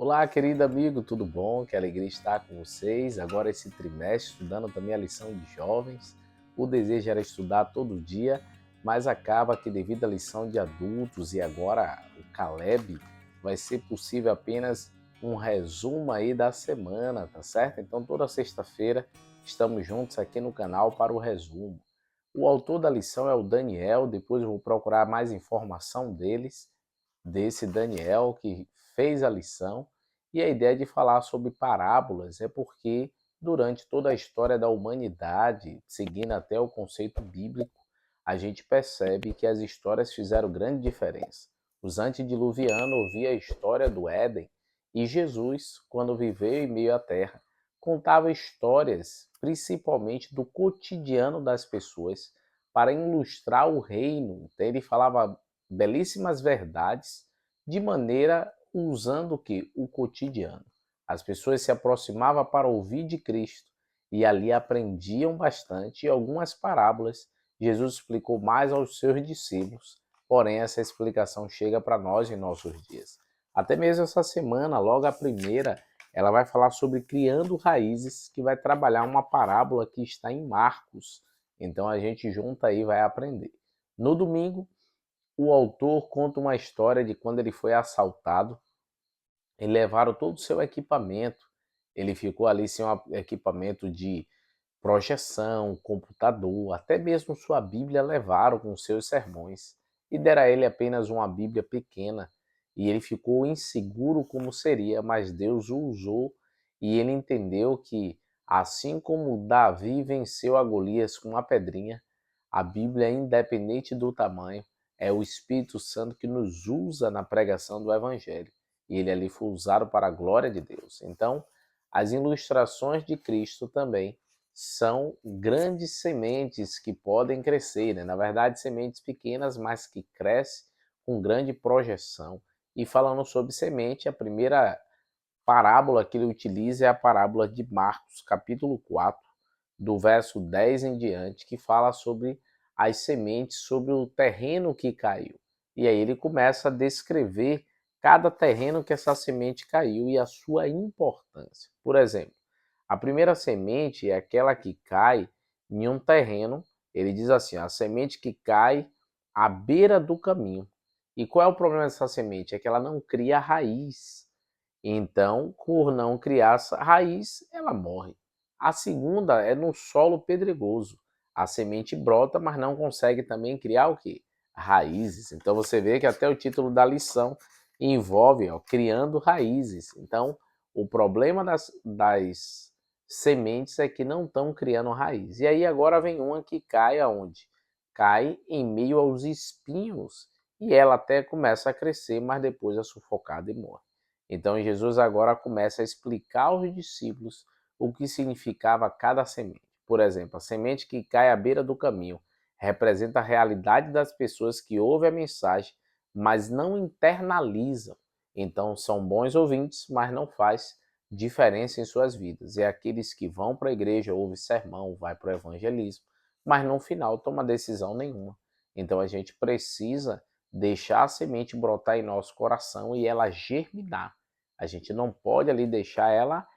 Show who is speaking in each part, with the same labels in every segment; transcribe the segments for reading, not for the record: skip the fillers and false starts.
Speaker 1: Olá, querido amigo, tudo bom? Que alegria estar com vocês. Agora esse trimestre, estudando também a lição de jovens. O desejo era estudar todo dia, mas acaba que devido à lição de adultos e agora o Caleb, vai ser possível apenas um resumo aí da semana, tá certo? Então toda sexta-feira estamos juntos aqui no canal para o resumo. O autor da lição é o Daniel, depois eu vou procurar mais informação desse Daniel que fez a lição. E a ideia de falar sobre parábolas é porque, durante toda a história da humanidade, seguindo até o conceito bíblico, a gente percebe que as histórias fizeram grande diferença. Os antediluvianos ouviam a história do Éden e Jesus, quando viveu em meio à terra, contava histórias, principalmente do cotidiano das pessoas, para ilustrar o reino. Então, ele falava belíssimas verdades de maneira usando o que? O cotidiano. As pessoas se aproximavam para ouvir de Cristo e ali aprendiam bastante e algumas parábolas Jesus explicou mais aos seus discípulos, porém essa explicação chega para nós em nossos dias. Até mesmo essa semana, logo a primeira, ela vai falar sobre criando raízes, que vai trabalhar uma parábola que está em Marcos. Então a gente junta aí e vai aprender. No domingo, o autor conta uma história de quando ele foi assaltado e levaram todo o seu equipamento. Ele ficou ali sem um equipamento de projeção, computador, até mesmo sua Bíblia levaram com seus sermões. E deram a ele apenas uma Bíblia pequena. E ele ficou inseguro como seria, mas Deus o usou e ele entendeu que, assim como Davi venceu a Golias com uma pedrinha, a Bíblia, independente do tamanho, é o Espírito Santo que nos usa na pregação do Evangelho. E ele ali foi usado para a glória de Deus. Então, as ilustrações de Cristo também são grandes sementes que podem crescer, né? Na verdade, sementes pequenas, mas que crescem com grande projeção. E falando sobre semente, a primeira parábola que ele utiliza é a parábola de Marcos, capítulo 4, do verso 10 em diante, que fala sobre as sementes, sobre o terreno que caiu. E aí ele começa a descrever cada terreno que essa semente caiu e a sua importância. Por exemplo, a primeira semente é aquela que cai em um terreno. Ele diz assim: a semente que cai à beira do caminho. E qual é o problema dessa semente? É que ela não cria raiz. Então, por não criar raiz, ela morre. A segunda é no solo pedregoso. A semente brota, mas não consegue também criar o quê? Raízes. Então você vê que até o título da lição envolve criando raízes. Então, o problema das sementes é que não estão criando raiz. E aí agora vem uma que cai aonde? Cai em meio aos espinhos e ela até começa a crescer, mas depois é sufocada e morre. Então Jesus agora começa a explicar aos discípulos o que significava cada semente. Por exemplo, a semente que cai à beira do caminho representa a realidade das pessoas que ouvem a mensagem, mas não internalizam. Então são bons ouvintes, mas não faz diferença em suas vidas. E aqueles que vão para a igreja, ouvem sermão, vai para o evangelismo, mas no final toma decisão nenhuma. Então a gente precisa deixar a semente brotar em nosso coração e ela germinar. A gente não pode ali deixar ela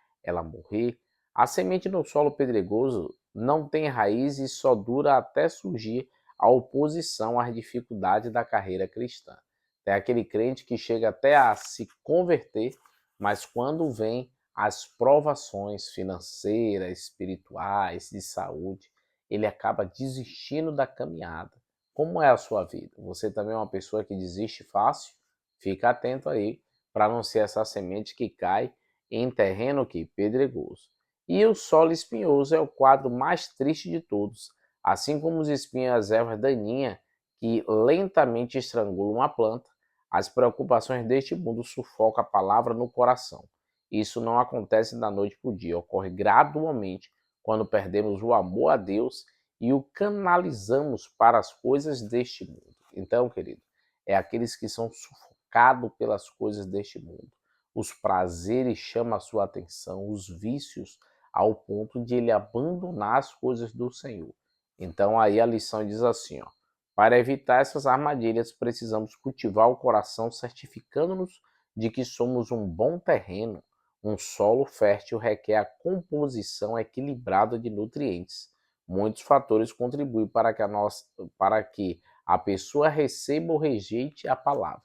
Speaker 1: morrer. A semente no solo pedregoso não tem raiz e só dura até surgir a oposição às dificuldades da carreira cristã. Tem aquele crente que chega até a se converter, mas quando vem as provações financeiras, espirituais, de saúde, ele acaba desistindo da caminhada. Como é a sua vida? Você também é uma pessoa que desiste fácil? Fica atento aí para não ser essa semente que cai em terreno que pedregoso. E o solo espinhoso é o quadro mais triste de todos. Assim como os espinhos e as ervas daninhas que lentamente estrangulam a planta, as preocupações deste mundo sufocam a palavra no coração. Isso não acontece da noite para o dia, ocorre gradualmente quando perdemos o amor a Deus e o canalizamos para as coisas deste mundo. Então, querido, é aqueles que são sufocados pelas coisas deste mundo. Os prazeres chamam a sua atenção, os vícios, ao ponto de ele abandonar as coisas do Senhor. Então, aí a lição diz assim, ó: para evitar essas armadilhas, precisamos cultivar o coração, certificando-nos de que somos um bom terreno. Um solo fértil requer a composição equilibrada de nutrientes. Muitos fatores contribuem para que a pessoa receba ou rejeite a palavra.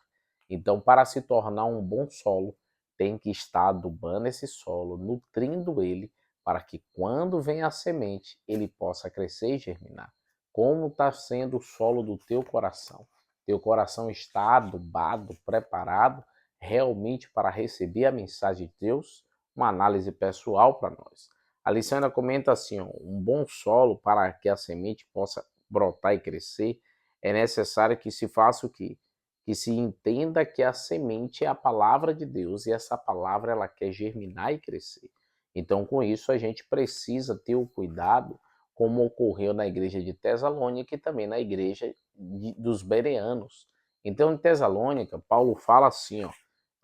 Speaker 1: Então, para se tornar um bom solo, tem que estar adubando esse solo, nutrindo ele, para que quando vem a semente, ele possa crescer e germinar. Como está sendo o solo do teu coração? Teu coração está adubado, preparado realmente para receber a mensagem de Deus? Uma análise pessoal para nós. A Aliciana comenta assim, ó, um bom solo para que a semente possa brotar e crescer, é necessário que se faça o quê? Que se entenda que a semente é a palavra de Deus e essa palavra ela quer germinar e crescer. Então, com isso, a gente precisa ter o cuidado, como ocorreu na igreja de Tessalônica e também na igreja dos Bereanos. Então, em Tessalônica, Paulo fala assim, ó,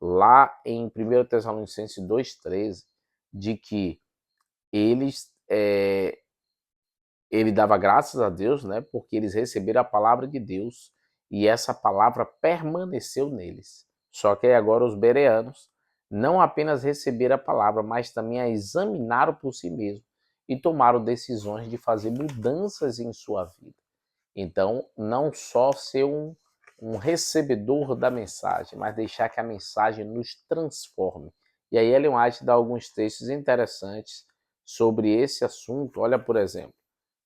Speaker 1: lá em 1 Tessalonicenses 2,13, de que ele dava graças a Deus, né, porque eles receberam a palavra de Deus e essa palavra permaneceu neles. Só que aí agora os bereanos não apenas receberam a palavra, mas também a examinaram por si mesmos e tomaram decisões de fazer mudanças em sua vida. Então, não só ser um recebedor da mensagem, mas deixar que a mensagem nos transforme. E aí Ellen White dá alguns textos interessantes sobre esse assunto. Olha, por exemplo,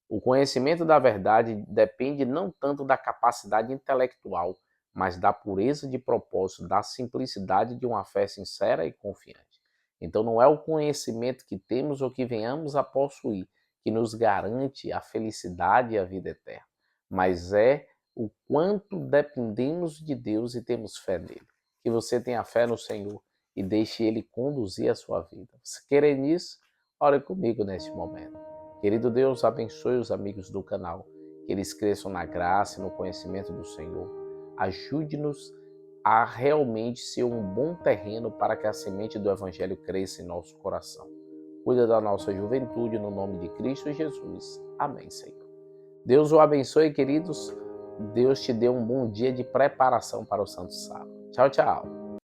Speaker 1: o conhecimento da verdade depende não tanto da capacidade intelectual, mas da pureza de propósito, da simplicidade de uma fé sincera e confiante. Então não é o conhecimento que temos ou que venhamos a possuir que nos garante a felicidade e a vida eterna, mas é o quanto dependemos de Deus e temos fé nele. Que você tenha fé no Senhor e deixe ele conduzir a sua vida. Se querer nisso, ore comigo neste momento. Querido Deus, abençoe os amigos do canal, que eles cresçam na graça e no conhecimento do Senhor. Ajude-nos a realmente ser um bom terreno para que a semente do Evangelho cresça em nosso coração. Cuida da nossa juventude no nome de Cristo Jesus. Amém, Senhor. Deus o abençoe, queridos. Deus te dê um bom dia de preparação para o Santo Sábado. Tchau, tchau.